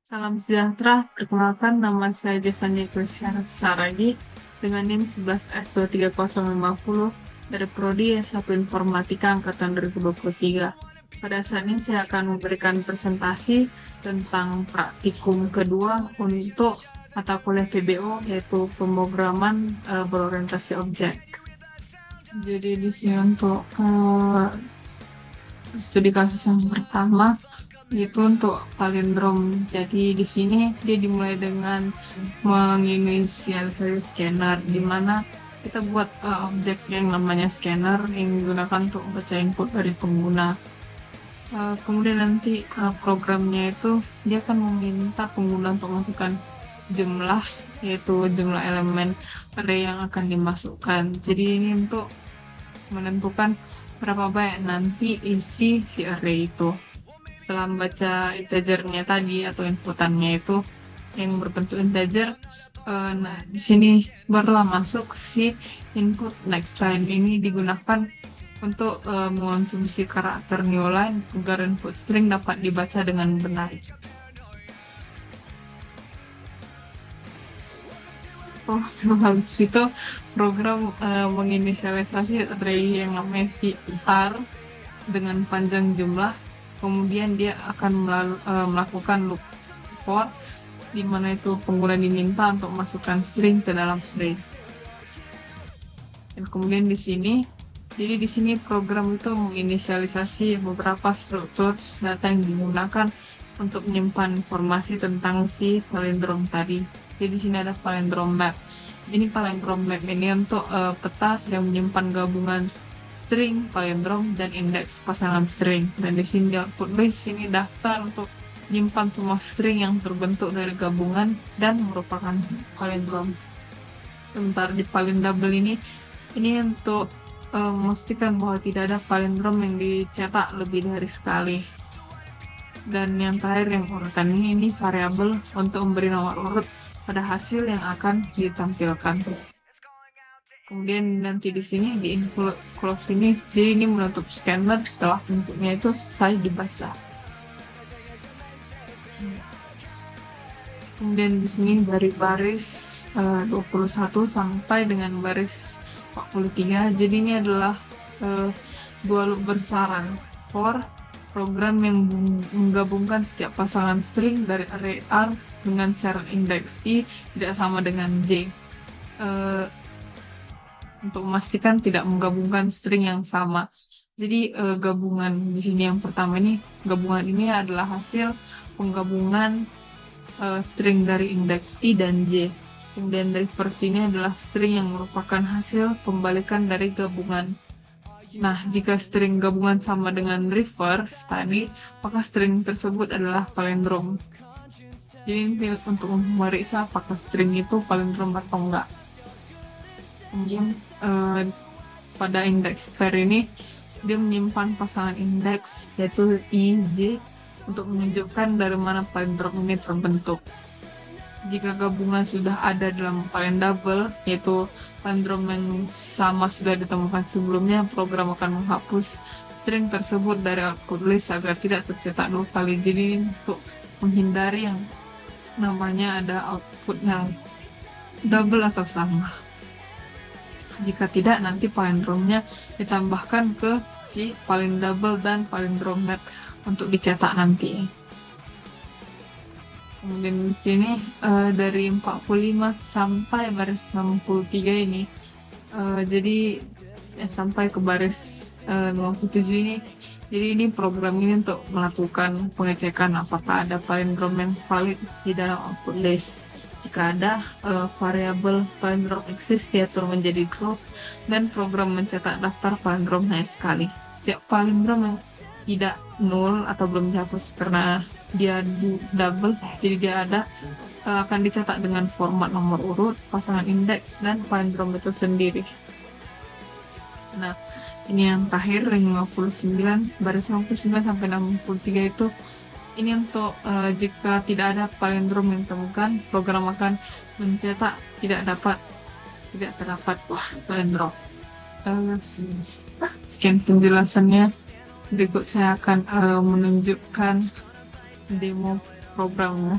Salam sejahtera, perkenalkan nama saya Jevanya Graciana Saragi dengan NIM 11S23050 dari Prodi S1 Informatika Angkatan 2023. Pada saat ini saya akan memberikan presentasi tentang praktikum kedua untuk mata kuliah PBO yaitu pemrograman berorientasi objek. Jadi di sini untuk studi kasus yang pertama itu untuk palindrom. Jadi di sini dia dimulai dengan menginisialisasi scanner, di mana kita buat objek yang namanya scanner yang digunakan untuk baca input dari pengguna. Kemudian nanti programnya itu dia akan meminta pengguna untuk masukkan jumlah, yaitu jumlah elemen array yang akan dimasukkan. Jadi ini untuk menentukan berapa banyak nanti isi si array itu. Setelah membaca integernya tadi atau inputannya itu yang berbentuk integer, nah di sini barulah masuk si input next line. Ini digunakan untuk mengonsumsi karakter new line agar input string dapat dibaca dengan benar. Habis itu program menginisialisasi array yang namanya CR dengan panjang jumlah. Kemudian dia akan melakukan loop for, di mana itu pengguna diminta untuk masukkan string ke dalam array. Dan kemudian di sini, jadi di sini program itu menginisialisasi beberapa struktur data yang digunakan untuk menyimpan informasi tentang si palindrom tadi. Jadi di sini ada palindrom map. Ini palindrom map ini untuk peta yang menyimpan gabungan string, palindrom, dan indeks pasangan string. Dan di sini di output list ini daftar untuk menyimpan semua string yang terbentuk dari gabungan dan merupakan palindrom. Sementara di palindable ini untuk memastikan bahwa tidak ada palindrom yang dicetak lebih dari sekali. Dan yang terakhir yang urutan ini variabel untuk memberi nomor urut pada hasil yang akan ditampilkan. Kemudian nanti di sini di include close ini, jadi ini menutup scanner setelah inputnya itu selesai dibaca. Kemudian di sini dari baris 21 sampai dengan baris 43, jadi ini adalah dua loop bersaran for program yang menggabungkan setiap pasangan string dari array R dengan syarat indeks I tidak sama dengan J. Untuk memastikan tidak menggabungkan string yang sama. Jadi gabungan di sini yang pertama ini, gabungan ini adalah hasil penggabungan string dari indeks I dan J. Kemudian reverse ini adalah string yang merupakan hasil pembalikan dari gabungan. Nah, jika string gabungan sama dengan reverse tadi, maka string tersebut adalah palindrom. Jadi untuk memeriksa apakah string itu palindrom atau enggak. Kemudian pada indeks pair ini dia menyimpan pasangan indeks yaitu I, J untuk menunjukkan dari mana palindrom ini terbentuk. Jika gabungan sudah ada dalam palindable, yaitu palindrom yang sama sudah ditemukan sebelumnya, program akan menghapus string tersebut dari output list agar tidak tercetak dua kali. Jadi untuk menghindari yang namanya ada output yang double atau sama. Jika tidak, nanti palindromnya ditambahkan ke si palindable dan palindrom map untuk dicetak nanti. Kemudian di sini dari 45 sampai baris 63 ini, jadi sampai ke baris 57 ini, jadi ini program ini untuk melakukan pengecekan apakah ada palindrom yang valid di dalam output list. Jika ada variabel palindrom exist diatur menjadi true dan program mencetak daftar palindrom hanya sekali. Setiap palindrom yang tidak null atau belum dihapus karena dia double, jadi dia ada akan dicetak dengan format nomor urut, pasangan indeks, dan palindrom itu sendiri. Nah, ini yang terakhir yang 59, baris 59 sampai 63 itu ini untuk jika tidak ada palindrom yang ditemukan, program akan mencetak tidak terdapat palindrom. Sekian penjelasannya. Berikut saya akan menunjukkan demo programnya.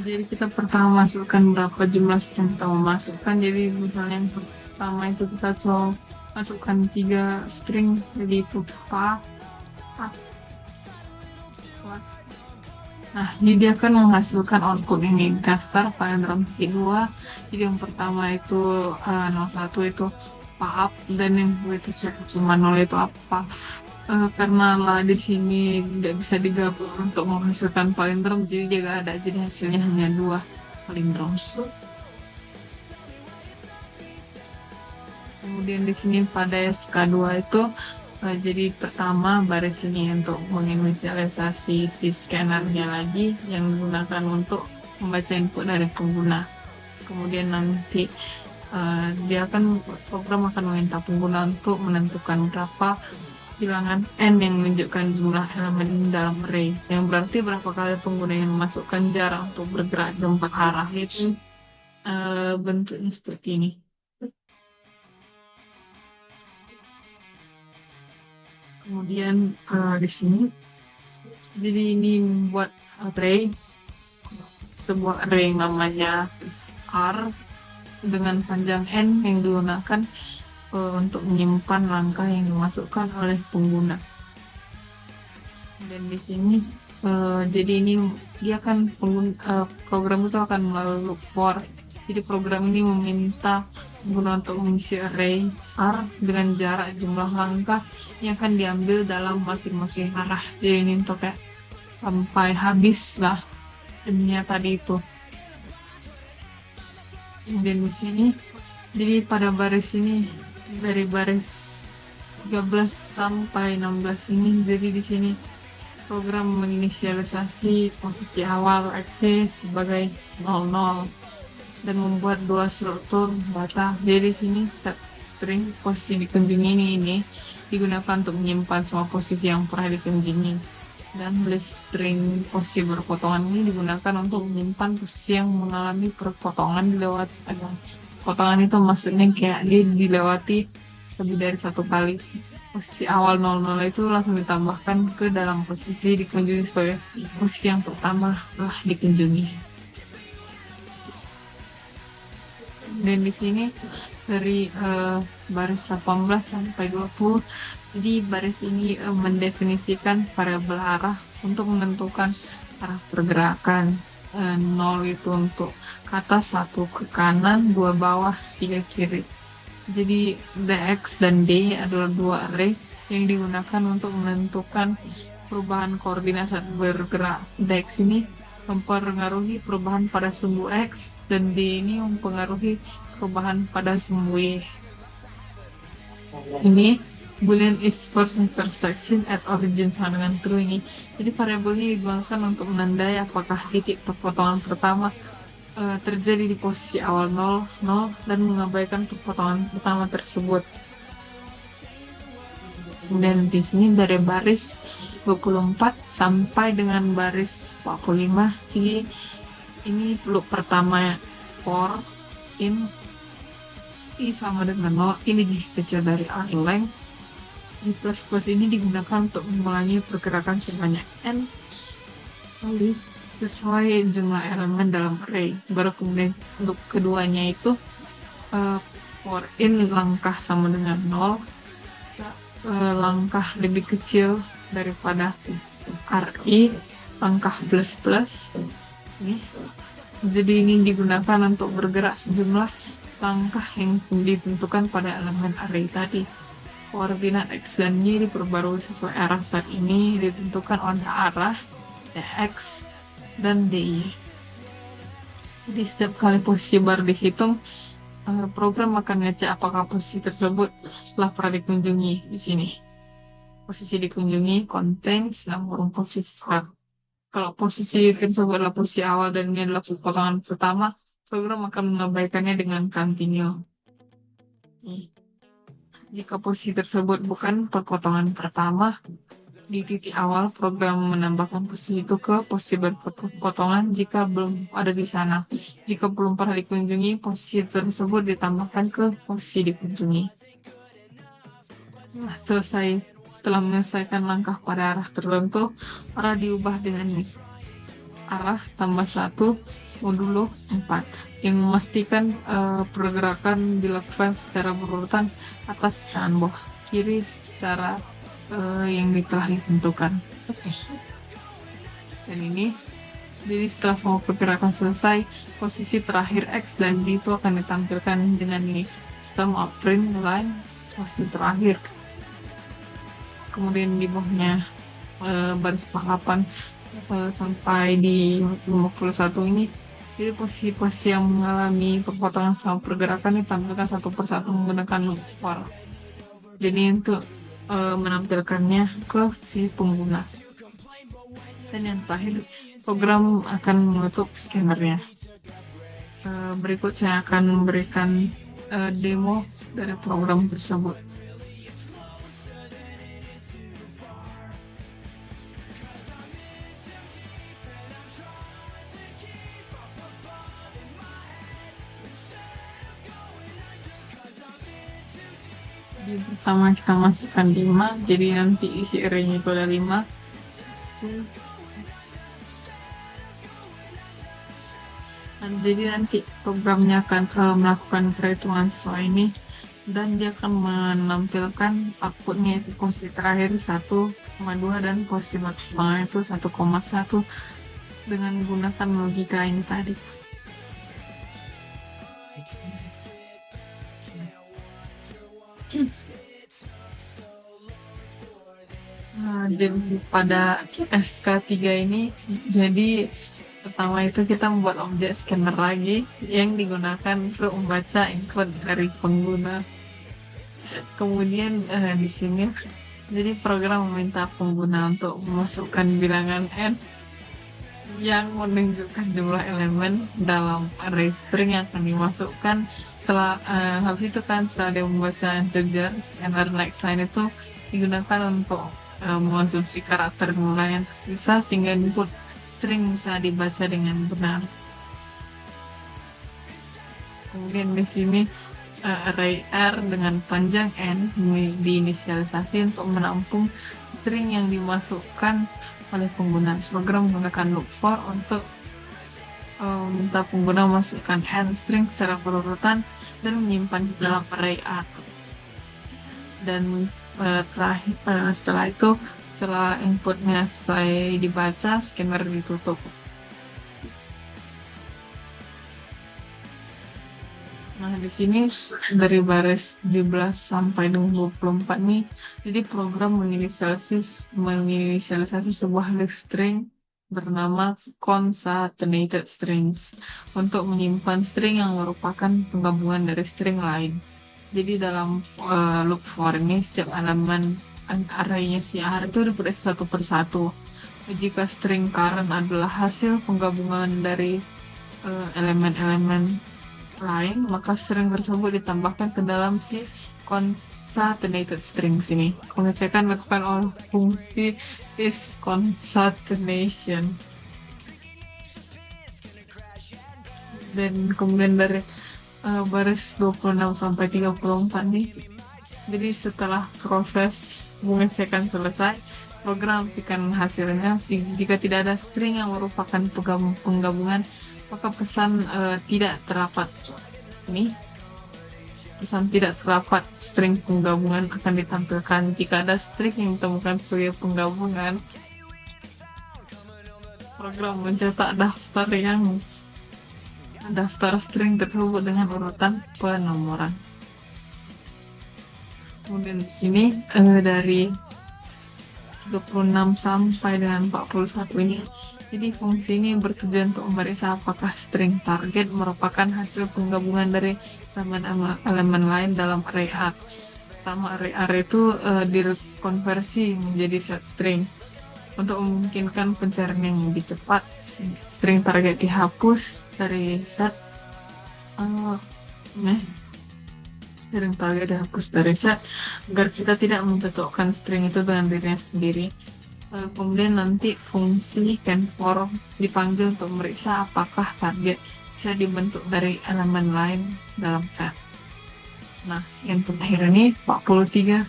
Jadi kita pertama masukkan berapa jumlah string kita mau masukkan. Jadi misalnya yang pertama itu kita coba masukkan 3 string, jadi itu pa, pa, pa. Nah, jadi dia akan menghasilkan output ini daftar palindrom titik 2. Jadi yang pertama itu 01 itu pa up, dan yang kedua itu cuma 0 itu apa. Karena lah di sini tidak bisa digabung untuk menghasilkan palindrom, jadi dia gak ada, jadi hasilnya hanya 2 palindrom. Kemudian di sini pada SK2 itu jadi pertama baris ini untuk menginisialisasi si scannernya lagi yang digunakan untuk membaca input dari pengguna. Kemudian nanti program akan meminta pengguna untuk menentukan berapa bilangan n yang menunjukkan jumlah elemen dalam array, yang berarti berapa kali pengguna yang memasukkan jarak untuk bergerak di 4 arah. Itu bentuknya seperti ini. Kemudian di sini, jadi ini membuat array, sebuah array yang namanya R dengan panjang n yang digunakan untuk menyimpan langkah yang dimasukkan oleh pengguna. Dan di sini jadi ini dia akan program itu akan melalui loop for. Jadi program ini meminta pengguna untuk mengisi array R dengan jarak jumlah langkah yang akan diambil dalam masing-masing arah. Jadi ini untuk kayak sampai habis lah deminya tadi itu. Kemudian di sini, jadi pada baris ini dari baris 13 sampai 16 ini, jadi di sini program menginisialisasi posisi awal X sebagai 00 dan membuat 2 struktur data. Jadi di sini set string posisi dikunjungi ini digunakan untuk menyimpan semua posisi yang pernah dikunjungi, dan list string posisi berpotongan ini digunakan untuk menyimpan posisi yang mengalami perpotongan dilewati. Potongan itu maksudnya kayak dia dilewati lebih dari 1 kali. Posisi awal 00 itu langsung ditambahkan ke dalam posisi dikunjungi sebagai posisi yang pertama telah dikunjungi. Dan di sini dari baris 18 sampai 20, jadi baris ini mendefinisikan variabel arah untuk menentukan arah pergerakan. 0 itu untuk ke atas, 1 ke kanan, 2 bawah, 3 kiri. Jadi dx dan d adalah 2 array yang digunakan untuk menentukan perubahan koordinat saat bergerak. Dx ini mempengaruhi perubahan pada sumbu x, dan d ini mempengaruhi perubahan pada sumbu y. Ini Boolean is first intersection at origin sama dengan true ini. Jadi variabel ini digunakan untuk menandai apakah titik perpotongan pertama terjadi di posisi awal 0 dan mengabaikan perpotongan pertama tersebut. Dan di sini dari baris 24 sampai dengan baris 45, jadi ini loop pertama for in i sama dengan 0, ini lebih kecil dari r length. Di plus ini digunakan untuk mengulangi pergerakan sebanyak n kali sesuai jumlah elemen dalam array. Baru kemudian untuk keduanya itu for in langkah sama dengan 0, langkah lebih kecil daripada ri, langkah plus ini. Jadi ini digunakan untuk bergerak sejumlah langkah yang ditentukan pada elemen array tadi. Koordinat x dan y diperbarui sesuai arah saat ini ditentukan oleh arah dx dan dy. Jadi setiap kali posisi baru dihitung, program akan ngecek apakah posisi tersebut telah pernah dikunjungi. Di sini posisi dikunjungi contains nomor posisi start. Kalau posisi tersebut adalah posisi awal dan ini adalah potongan pertama, program akan mengabaikannya dengan continue. Jika posisi tersebut bukan perpotongan pertama, di titik awal program menambahkan posisi itu ke posisi berpotongan jika belum ada di sana. Jika belum pernah dikunjungi, posisi tersebut ditambahkan ke posisi dikunjungi. Nah, selesai. Setelah menyelesaikan langkah pada arah tertentu, arah diubah dengan arah tambah 1 Modulo 4 yang memastikan pergerakan dilakukan secara berurutan atas, kanan, bawah, kiri secara yang telah ditentukan. Oke. Dan ini, jadi setelah semua pergerakan selesai, posisi terakhir X dan Y itu akan ditampilkan dengan ini, sistem print line posisi terakhir. Kemudian di bawahnya baris pahlawan sampai di 51 ini, jadi posisi-posisi yang mengalami perpotongan sama pergerakan ditampilkan satu persatu menggunakan loop for. Jadi untuk menampilkannya ke si pengguna. Dan yang terakhir, program akan menutup scannernya. Berikut saya akan memberikan demo dari program tersebut. Jadi pertama kita masukkan 5, jadi nanti isi array-nya itu ada 5. Jadi nanti programnya akan melakukan perhitungan sesuai ini, dan dia akan menampilkan outputnya itu posisi terakhir 1,2 dan posisi perkembangan itu 1,1 dengan menggunakan logika ini tadi. Jadi pada SK3 ini, jadi pertama itu kita membuat objek scanner lagi yang digunakan untuk membaca input dari pengguna. Kemudian di sini, jadi program meminta pengguna untuk memasukkan bilangan n yang menunjukkan jumlah elemen dalam array string yang akan dimasukkan. Setelah habis itu kan, setelah dia membaca integer, scanner next line itu digunakan untuk mengonsumsi karakter mulai yang tersisa sehingga input string bisa dibaca dengan benar. Kemudian di sini array R dengan panjang n diinisialisasi untuk menampung string yang dimasukkan oleh pengguna. Program menggunakan loop for untuk minta pengguna masukkan n string secara berurutan dan menyimpan di dalam array R. Dan terakhir, setelah itu, setelah inputnya selesai dibaca, scanner ditutup. Nah, di sini dari baris 17 sampai 24 nih, jadi program menginisialisasi sebuah list string bernama concatenated strings untuk menyimpan string yang merupakan penggabungan dari string lain. Jadi dalam loop for ini, setiap elemen array-nya si R itu diperiksa satu persatu. Jika string current adalah hasil penggabungan dari elemen-elemen lain, maka string tersebut ditambahkan ke dalam si concatenated strings ini. Pengecekan dilakukan oleh fungsi is concatenation. Dan kemudian dari baris 26 sampai 34 nih, jadi setelah proses pengecekan selesai, program akan hasilnya. Jika tidak ada string yang merupakan penggabungan, maka pesan tidak terdapat ini. Pesan tidak terdapat string penggabungan akan ditampilkan. Jika ada string yang ditemukan sebagai penggabungan, program mencetak daftar string tersebut dengan urutan penomoran. Kemudian di sini dari 36 sampai dengan 41 ini, jadi fungsi ini bertujuan untuk memeriksa apakah string target merupakan hasil penggabungan dari elemen lain dalam array R. Pertama, array R itu direkonversi menjadi set string. Untuk memungkinkan pencarian yang lebih cepat, string target dihapus dari set. String target dihapus dari set agar kita tidak mencocokkan string itu dengan dirinya sendiri. Kemudian nanti fungsi can_for dipanggil untuk memeriksa apakah target bisa dibentuk dari elemen lain dalam set. Nah, yang terakhir ini 43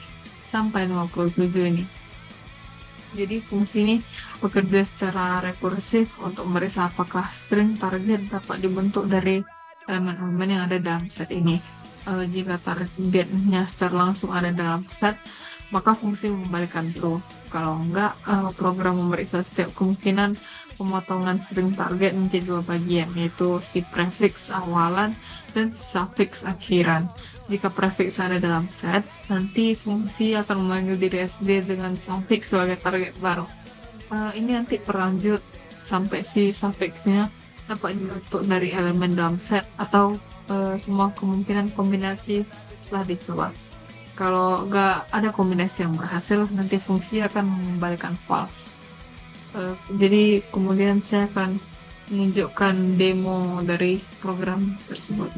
sampai 57 ini. Jadi fungsi ini bekerja secara rekursif untuk meriksa apakah string target dapat dibentuk dari elemen-elemen yang ada dalam set ini. Jika targetnya secara langsung ada dalam set, maka fungsi mengembalikan true. Kalau enggak, program memeriksa setiap kemungkinan pemotongan string target menjadi dua bagian, yaitu si prefix awalan dan si suffix akhiran. Jika prefix ada dalam set, nanti fungsi akan memanggil diri SD dengan suffix sebagai target baru. Ini nanti berlanjut sampai si suffixnya dapat dibentuk dari elemen dalam set atau semua kemungkinan kombinasi telah dicoba. Kalau nggak ada kombinasi yang berhasil, nanti fungsi akan mengembalikan false. Jadi kemudian saya akan menunjukkan demo dari program tersebut.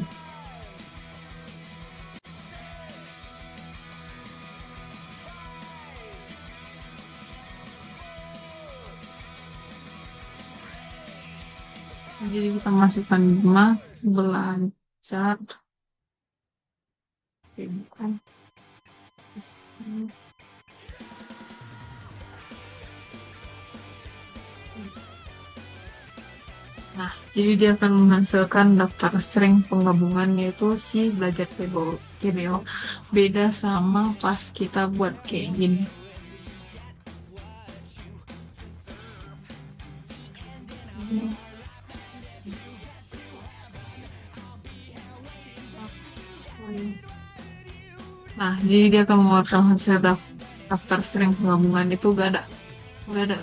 Jadi kita masukkan 5 belajar. Oke, bukan. Nah, jadi dia akan menghasilkan daftar string penggabungan, yaitu si belajar PBO. Beda sama pas kita buat kayak gini. Nah, jadi dia akan mengeluarkan hasil daftar string penggabungan itu gak ada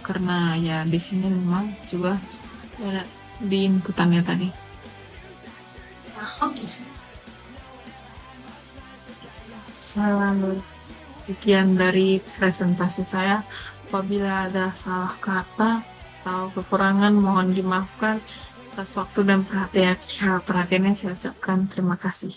karena ya di sini memang juga gak ada di inputannya tadi. Sekian dari presentasi saya. Apabila ada salah kata atau kekurangan, mohon dimaafkan. Atas waktu dan perhatiannya saya ucapkan terima kasih.